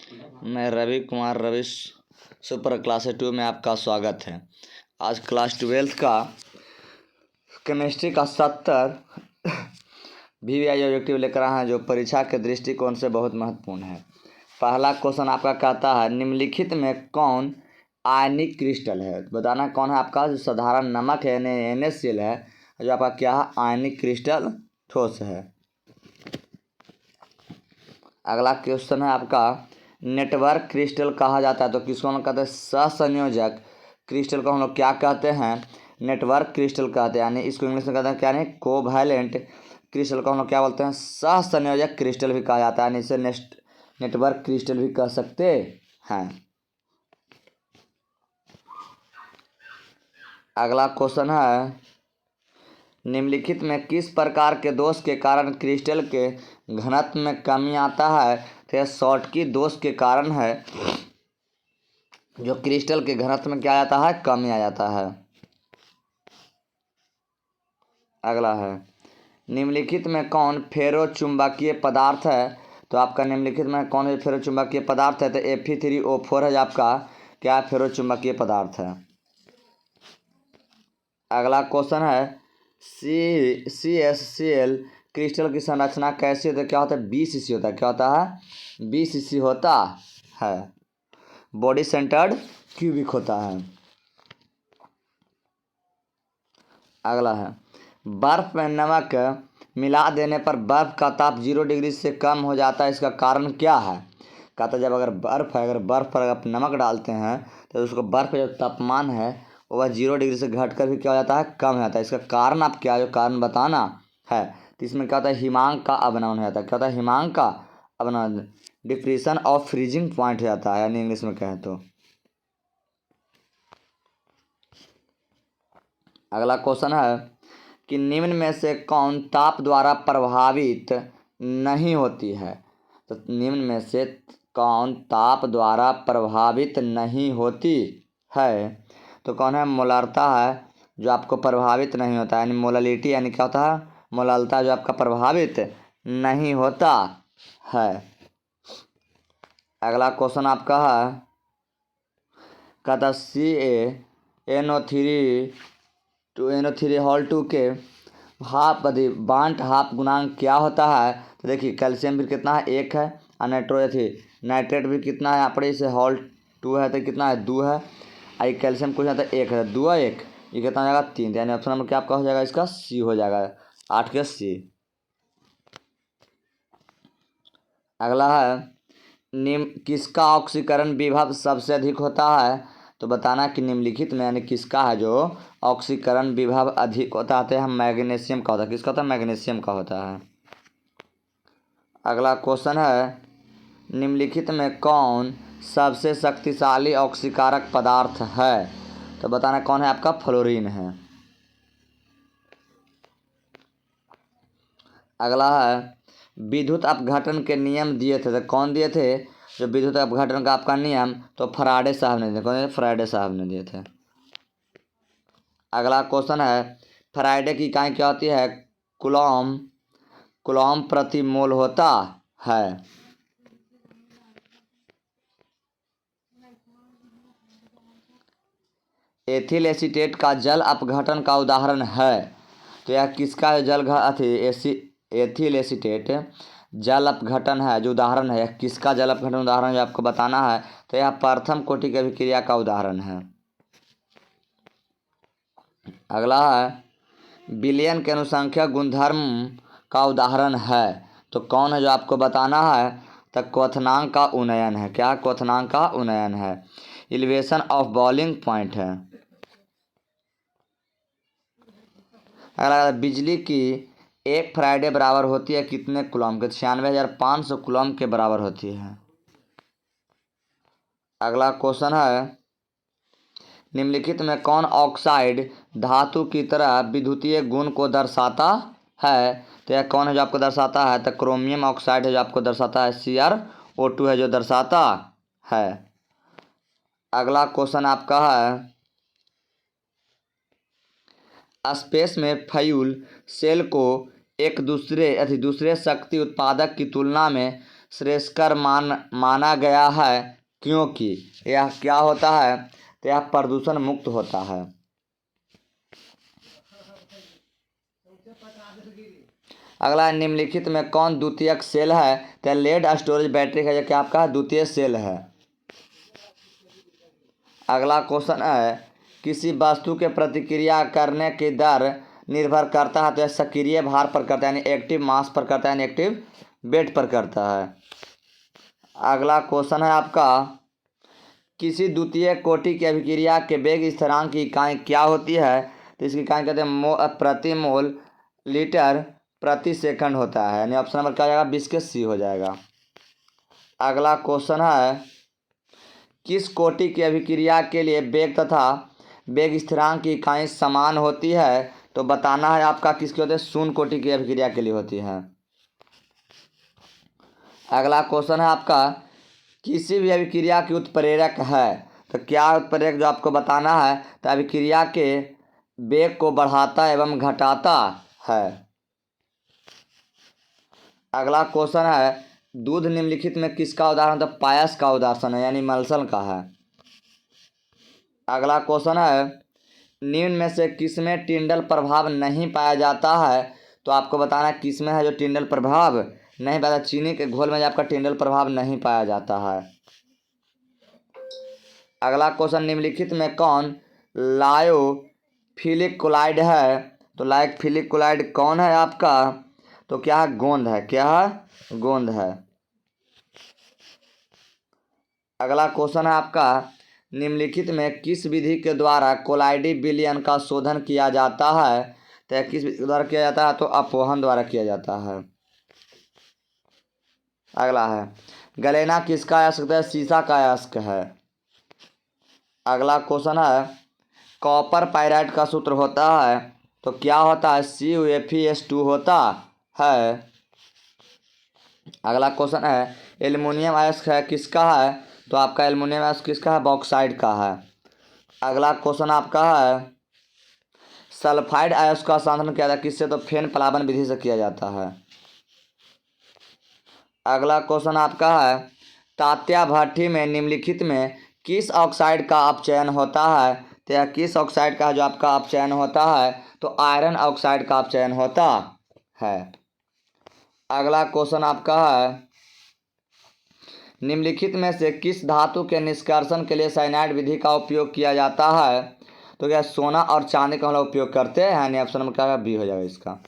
मैं रवि कुमार रविश super class 2 में आपका स्वागत है। आज क्लास 12 का केमिस्ट्री का 70 VVI ऑब्जेक्टिव लेकर आए हैं जो परीक्षा के दृष्टिकोण से बहुत महत्वपूर्ण है। पहला क्वेश्चन आपका कहता है निम्नलिखित में कौन आयनिक क्रिस्टल है। बताना कौन है आपका। जो साधारण नमक है NaCl है, जो आपका क्या है आयनिक क्रिस्टल ठोस है। अगला क्वेश्चन है आपका नेटवर्क क्रिस्टल कहा जाता है तो किसको हम कहते हैं सहसंयोजक क्रिस्टल को हम लोग क्या कहते हैं नेटवर्क क्रिस्टल कहते हैं। यानी इसको इंग्लिश में कहते हैं क्या नहीं कोवैलेंट क्रिस्टल को हम लोग क्या बोलते हैं सहसंयोजक क्रिस्टल भी कहा जाता है। यानी इसे नेटवर्क क्रिस्टल भी कह सकते हैं। अगला क्वेश्चन है निम्नलिखित में किस प्रकार के दोष के कारण क्रिस्टल के घनत्व में कमी आता है। तो यह शॉर्टकी दोष के कारण है जो क्रिस्टल के घनत्व में क्या आ जाता है कमी आ जाता है। अगला है निम्नलिखित में कौन फेरो चुंबकीय पदार्थ है। तो आपका निम्नलिखित में कौन है फेरो चुंबकीय पदार्थ है तो Fe3O4 है जो आपका क्या फेरो चुंबकीय पदार्थ है। अगला क्वेश्चन है CsCl क्रिस्टल की संरचना कैसी होती है। क्या होता है BCC होता है। क्या होता है BCC होता है। बॉडी सेंटर्ड क्यूबिक होता है। अगला है बर्फ में नमक मिला देने पर बर्फ का ताप 0 डिग्री से कम हो जाता है, इसका कारण क्या है। कहता है जब अगर बर्फ है अगर बर्फ पर आप नमक डालते हैं तो उसको बर्फ का जो तापमान है वह 0 डिग्री से घट कर भी क्या हो जाता है कम हो जाता है। इसका कारण आप क्या जो कारण बताना है। तो इसमें क्या होता है हिमांक का अवनमन हो जाता है। क्या होता है हिमांक का अवनमन डिप्रेशन ऑफ फ्रीजिंग पॉइंट हो जाता है यानी इंग्लिश में कहें तो। अगला क्वेश्चन है कि निम्न में से कौन ताप द्वारा प्रभावित नहीं होती है। तो निम्न में से कौन ताप द्वारा प्रभावित नहीं होती है तो कौन है मोलरता है जो आपको प्रभावित नहीं होता है। यानी मोललिटी यानी क्या होता है मोललता जो आपका प्रभावित नहीं होता है। अगला क्वेश्चन आपका है कहता CaNO3 के हाफ गुणांक क्या होता है। तो देखिए कैल्शियम भी कितना है 1 है और नाइट्रेट भी कितना है यहाँ पर इसे हॉल 2 है तो कितना है 2 है। आई कैल्शियम कुछ आता है 1 है 2 है 1 ये कितना हो जाएगा 3। यानी ऑप्शन नंबर क्या आपका हो जाएगा इसका C हो जाएगा 8 के C। अगला है किसका ऑक्सीकरण विभव सबसे अधिक होता है। तो बताना कि निम्नलिखित में यानी किसका है जो ऑक्सीकरण विभव अधिक होता है। हम मैग्नीशियम का होता है। किसका होता है मैग्नीशियम का होता है। अगला क्वेश्चन है निम्नलिखित में कौन सबसे शक्तिशाली ऑक्सीकारक पदार्थ है। तो बताना कौन है आपका फ्लोरीन है। अगला है विद्युत अपघटन के नियम दिए थे तो कौन दिए थे जो विद्युत अपघटन का आपका नियम तो फराडे साहब ने दिए। कौन फराडे साहब ने दिए थे। अगला क्वेश्चन है फराडे की इकाई क्या होती है कूलॉम प्रति मोल होता है। एथिल एसीटेट का जल अपघटन का उदाहरण है। तो यह किसका जल एथिल एसीटेट जल अपघटन है जो उदाहरण है। यह किसका जल अपघटन उदाहरण जो आपको बताना है। तो यह प्रथम कोटि की अभिक्रिया का उदाहरण है। अगला है विलयन के अनुसंख्यक गुणधर्म का उदाहरण है। तो कौन है जो आपको बताना है तो क्वथनांक का उन्नयन है। क्या क्वथनांक का उन्नयन है। एलिवेशन ऑफ बॉइलिंग पॉइंट है। अगला बिजली की 1 फैराडे बराबर होती है कितने कूलॉम के 96,500 कूलॉम के बराबर होती है। अगला क्वेश्चन है निम्नलिखित में कौन ऑक्साइड धातु की तरह विद्युतीय गुण को दर्शाता है। तो यह कौन है जो आपको दर्शाता है तो क्रोमियम ऑक्साइड है जो आपको दर्शाता है CrO2 है जो दर्शाता है। अगला क्वेश्चन आपका है स्पेस में फ्यूल सेल को एक दूसरे शक्ति उत्पादक की तुलना में श्रेयस्कर माना गया है क्योंकि यह क्या होता है, तो यह प्रदूषण मुक्त होता है। अगला, निम्नलिखित में कौन द्वितीयक सेल है, तो लेड स्टोरेज बैटरी का, क्या आपका द्वितीय सेल है। अगला क्वेश्चन है, किसी वस्तु के प्रतिक्रिया करने की दर निर्भर करता है, तो यह सक्रिय भार पर करता है, यानी एक्टिव मास पर करता है, यानी एक्टिव वेट पर करता है। अगला क्वेश्चन है आपका, किसी द्वितीय कोटि की अभिक्रिया के वेग स्थिरांक की इकाई क्या होती है, तो इसकी इकाई कहते हैं प्रति मोल लीटर प्रति सेकंड होता है, यानी ऑप्शन नंबर क्या हो जाएगा, 20 के सी हो जाएगा। अगला क्वेश्चन है, किस कोटि की अभिक्रिया के लिए वेग तथा वेग स्थिरांक की इकाई समान होती है, तो बताना है आपका किसकी होती है, शून्य कोटि की अभिक्रिया के लिए होती है। अगला क्वेश्चन है आपका, किसी भी अभिक्रिया की उत्प्रेरक है, तो क्या उत्प्रेरक जो आपको बताना है, तो अभिक्रिया के वेग को बढ़ाता एवं घटाता है। अगला क्वेश्चन है, दूध निम्नलिखित में किसका उदाहरण, तो पायस का उदाहरण है, यानी मलसन का है। अगला क्वेश्चन है, निम्न में से किसमें टिंडल प्रभाव नहीं पाया जाता है, तो आपको बताना है किसमें है जो टिंडल प्रभाव नहीं पाया, चीनी के घोल में आपका टिंडल प्रभाव नहीं पाया जाता है। अगला क्वेश्चन, निम्नलिखित में कौन लायोफिलिक क्लोराइड है, तो लायोफिलिक क्लोराइड कौन है आपका, तो क्या है, गोंद है, क्या है, गोंद है। अगला क्वेश्चन है आपका, निम्नलिखित में किस विधि के द्वारा कोलाइडी विलयन का शोधन किया जाता है, तो किस विधि के द्वारा किया जाता है, तो अपोहन द्वारा किया जाता है। अगला है, गलेना किसका अयस्क है, सीसा का अयस्क है। अगला क्वेश्चन है, कॉपर पाइराइट का सूत्र होता है, तो क्या होता है, CuFeS2 होता है। अगला क्वेश्चन है, एल्युमिनियम अयस्क है किसका है, तो आपका एल्युमिनियम अयस्क किसका है, बॉक्साइड का है। अगला क्वेश्चन आपका है, सल्फाइड अयस्क का साधन किया जाता है किससे, तो फेन प्लावन विधि से किया जाता है। अगला क्वेश्चन आपका है, तात्या भट्टी में निम्नलिखित में किस ऑक्साइड का अपचयन होता है, तो यह किस ऑक्साइड का जो आपका अपचयन होता है, तो आयरन ऑक्साइड का अपचयन होता है। अगला क्वेश्चन आपका है, निम्नलिखित में से किस धातु के निष्कर्षण के लिए साइनाइड विधि का उपयोग किया जाता है, तो क्या सोना और चांदी का हम लोग उपयोग करते हैं, यानी ऑप्शन नंबर क्या बी हो जाएगा इसका।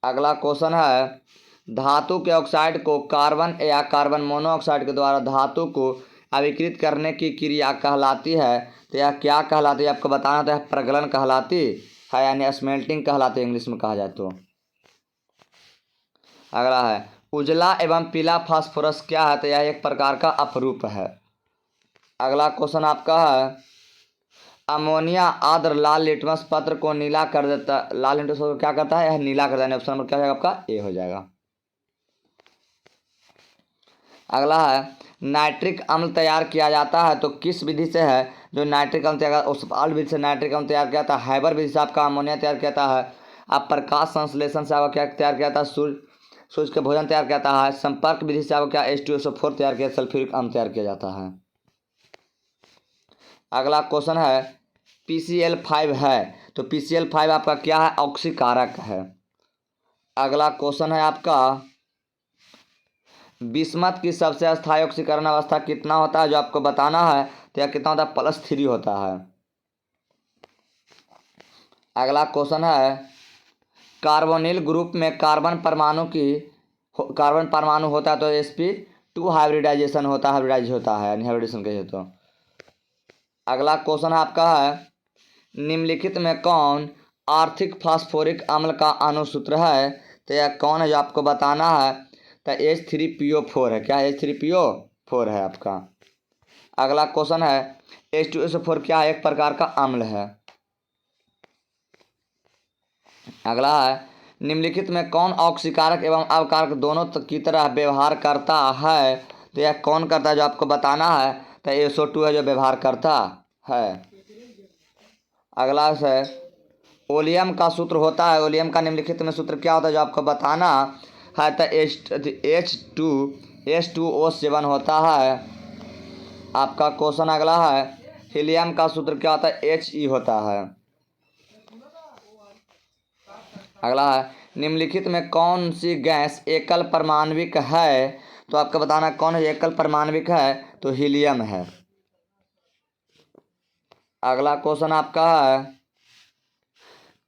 अगला क्वेश्चन है, धातु के ऑक्साइड को कार्बन या कार्बन मोनोऑक्साइड के द्वारा धातु को अभिकृत करने की क्रिया कहलाती है, तो यह क्या कहलाती है, आपको बताना तो है प्रगलन कहलाती है, यानी स्मेल्टिंग कहलाती है इंग्लिश में कहा जाए तो। अगला है, उजला एवं पीला फास्फोरस क्या है, तो यह एक प्रकार का अपरूप है। अगला क्वेश्चन आपका है, अमोनिया आर्द्र लाल लिटमस पत्र को नीला कर देता, लाल लिटमस को क्या करता है, यह नीला कर देता है, ऑप्शन नंबर क्या हो जाएगा आपका, ए हो जाएगा। अगला है, नाइट्रिक अम्ल तैयार किया जाता है तो किस विधि से है, जो नाइट्रिक अम्ल तैयार, उस विधि से नाइट्रिक अम्ल तैयार किया जाता है, हाइबर विधि से आपका अमोनिया तैयार किया जाता है, आप प्रकाश संश्लेषण से आपका क्या तैयार किया जाता है, सूर्य के भोजन तैयार किया जाता है, संपर्क विधि से आपको क्या H2SO4 तैयार किया, सल्फ्यूरिक अम्ल तैयार किया जाता है। अगला क्वेश्चन है, PCl5 है, तो PCl5 आपका क्या है, ऑक्सीकारक है। अगला क्वेश्चन है आपका, बिस्मथ की सबसे अस्थायी ऑक्सीकरण अवस्था कितना होता है, जो आपको बताना है, तो यह कितना होता है, +3 होता है। अगला क्वेश्चन है, कार्बोनिल ग्रुप में कार्बन परमाणु होता है तो sp2 हाइब्रिडाइजेशन होता है, हाइब्रिडाइज होता है, यानी हाइब्रिडेशन कहिए तो। अगला क्वेश्चन आपका है, निम्नलिखित में कौन आर्थिक फास्फोरिक अम्ल का अणुसूत्र है, तो यह कौन है जो आपको बताना है, तो H3PO4 है, क्या H3PO4 है आपका। अगला क्वेश्चन है, H2SO4 क्या है, एक प्रकार का अम्ल है। अगला है, निम्नलिखित में कौन ऑक्सीकारक एवं अवकारक दोनों की तरह व्यवहार करता है, तो यह कौन करता है जो आपको बताना है, तो SO2 है जो व्यवहार करता है। अगला है, ओलियम का सूत्र होता है, ओलियम का निम्नलिखित में सूत्र क्या होता है जो आपको बताना है तो H2O7 होता है। आपका क्वेश्चन अगला है, हीलियम का सूत्र क्या होता है? He होता है। अगला है, निम्नलिखित में कौन सी गैस एकल परमाणविक है? तो आपको बताना कौन है एकल परमाणविक है, तो हीलियम है। अगला क्वेश्चन आपका है,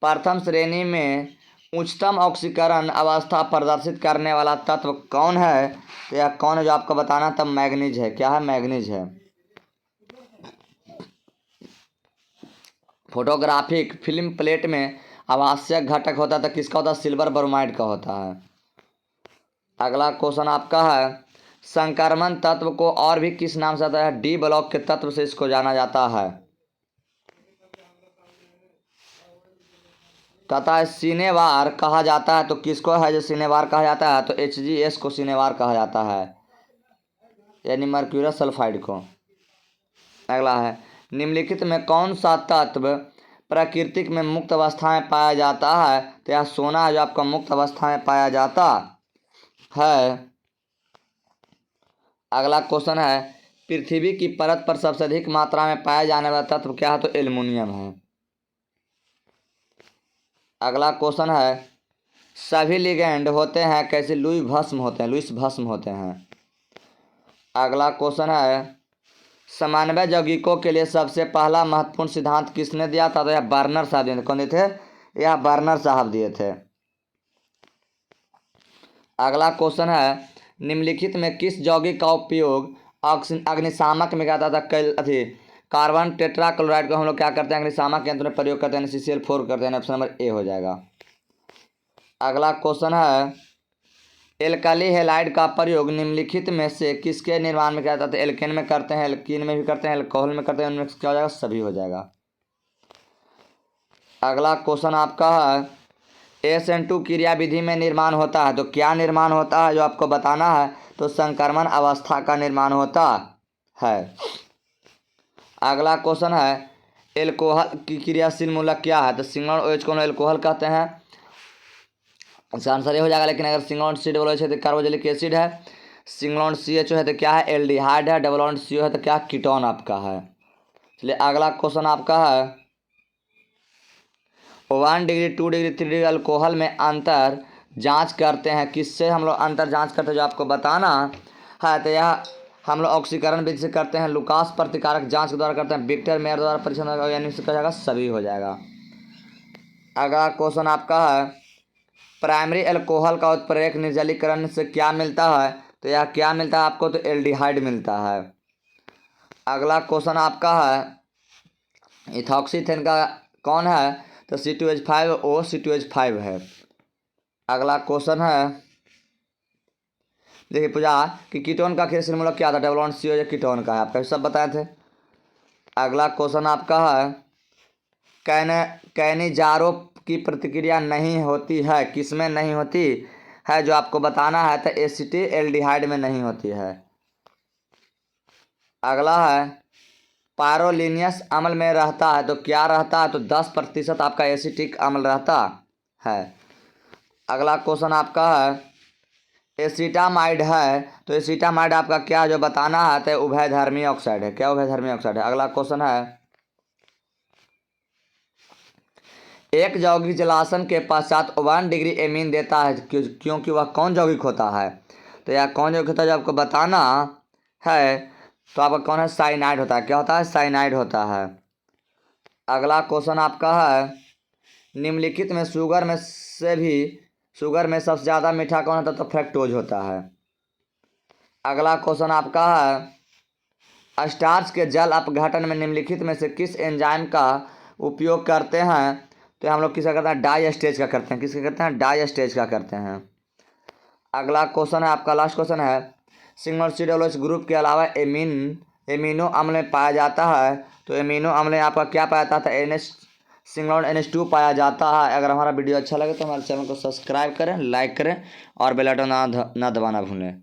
प्रथम श्रेणी में उच्चतम ऑक्सीकरण अवस्था प्रदर्शित करने वाला तत्व कौन है? तो यह कौन है जो आपको बताना, तब मैग्नीज है। क्या है? मैग्नीज है। फोटोग्राफिक फिल्म प्लेट में आवश्यक घटक होता है तो किसका होता है? सिल्वर ब्रोमाइड का होता है। अगला क्वेश्चन आपका है, संक्रमण तत्व को और भी किस नाम से आता है? डी ब्लॉक के तत्व से इसको जाना जाता है। तथा सिनेवार कहा जाता है तो किसको है जो सिनेवार कहा जाता है? तो HgS को सिनेवार कहा जाता है, यानी मर्क्यूरस सल्फाइड को। अगला है, निम्नलिखित में कौन सा तत्व प्राकृतिक में मुक्त अवस्था में पाया जाता है? तो यह सोना है जो आपका मुक्त अवस्था में पाया जाता है। अगला क्वेश्चन है, पृथ्वी की परत पर सबसे अधिक मात्रा में पाया जाने वाला तत्व क्या है? तो एल्युमिनियम है। अगला क्वेश्चन है, सभी लिगेंड होते हैं कैसे? लुईस भस्म होते हैं। अगला क्वेश्चन है, समन्वय यौगिकों के लिए सबसे पहला महत्वपूर्ण सिद्धांत किसने दिया था? तो यह बर्नर साहब दिए थे। कौन दिए थे? यह बर्नर साहब दिए थे। अगला क्वेश्चन है, निम्नलिखित में किस यौगिक का उपयोग अग्निशामक में किया जाता था? कार्बन टेट्राक्लोराइड को हम लोग क्या करते हैं? अग्निशामक यंत्र में प्रयोग करते हैं, CCl4 करते हैं। ऑप्शन नंबर ए हो जाएगा। अगला क्वेश्चन है, एल्कली हैलाइड का प्रयोग निम्नलिखित में से किसके निर्माण में किया जाता है? एल्केन में करते हैं, एल्कीन में भी करते हैं, अल्कोहल में करते हैं। उनमें क्या हो जाएगा? सभी हो जाएगा। अगला क्वेश्चन आपका है, SN2 क्रिया विधि में निर्माण होता है तो क्या निर्माण होता है जो आपको बताना है? तो संक्रमण अवस्था का निर्माण होता है। अगला क्वेश्चन है, एल्कोहल की क्रियाशील मूलक क्या है? तो सिंगल OH को एल्कोहल कहते हैं। इसका आंसर ये हो जाएगा। लेकिन अगर सिंगल COOH है तो कार्बोक्सिलिक एसिड है, सिंगल CHO है तो क्या है? एल्डिहाइड है, डबल CO है तो क्या? कीटोन आपका है। चलिए अगला क्वेश्चन आपका है, 1 डिग्री 2 डिग्री 3 डिग्री अल्कोहल में अंतर जांच करते हैं किससे? हम लोग अंतर जांच करते हैं जो आपको बताना है तो यह हम लोग ऑक्सीकरण विधि से करते हैं, लुकास प्रतिकारक जांच के द्वारा करते हैं, विक्टर मेयर द्वारा परीक्षण, यानी से क्या जाएगा? सभी हो जाएगा। अगला क्वेश्चन आपका है, प्राइमरी अल्कोहल का उत्प्रेरक निर्जलीकरण से क्या मिलता है? तो यह क्या मिलता है आपको? तो एल्डिहाइड मिलता है। अगला क्वेश्चन आपका है, इथॉक्सीथेन का कौन है? तो C2H5O C2H5 है। अगला क्वेश्चन है, देखिए पूजा कि कीटोन का क्रियाशील मूलक क्या था? डबल CO जो कीटोन का है, आपका सब बताए थे। अगला क्वेश्चन आपका है, कैनिजारो की प्रतिक्रिया नहीं होती है, किसमें नहीं होती है जो आपको बताना है? तो एसिटिल्डिहाइड में नहीं होती है। अगला है, पायरोलिनियस अम्ल में रहता है तो क्या रहता है? तो 10% आपका एसिटिक अम्ल रहता है। अगला क्वेश्चन आपका है, एसिटामाइड है तो एसिटामाइड आपका क्या जो बताना है? तो उभयधर्मी ऑक्साइड है। क्या? उभयधर्मी ऑक्साइड है। अगला क्वेश्चन है, एक यौगिक जलासन के पश्चात 1 डिग्री एमीन देता है क्योंकि वह कौन यौगिक होता है? तो यह कौन यौगिक होता है जो आपको बताना है? तो आपका कौन है? साइनाइड होता है। क्या होता है? साइनाइड होता है। अगला क्वेश्चन आपका है, निम्नलिखित में शुगर में सबसे ज़्यादा मीठा कौन होता है? तो फ्रक्टोज होता है। अगला क्वेश्चन आपका है, स्टार्च के जल अपघटन में निम्नलिखित में से किस एंजाइम का उपयोग करते हैं? तो हम लोग किसका करते हैं? डाई स्टेज का करते हैं। किसका करते हैं? डाई स्टेज का करते हैं। अगला क्वेश्चन है आपका, लास्ट क्वेश्चन है, सिंगल COOH ग्रुप के अलावा एमिनो अम्ल में पाया जाता है तो एमिनो अम्ल में आपका क्या पाया जाता है? सिंगल NH2 पाया जाता है। अगर हमारा वीडियो अच्छा लगे तो हमारे चैनल को सब्सक्राइब करें, लाइक करें और बेल आइकन ना दबाना भूलें।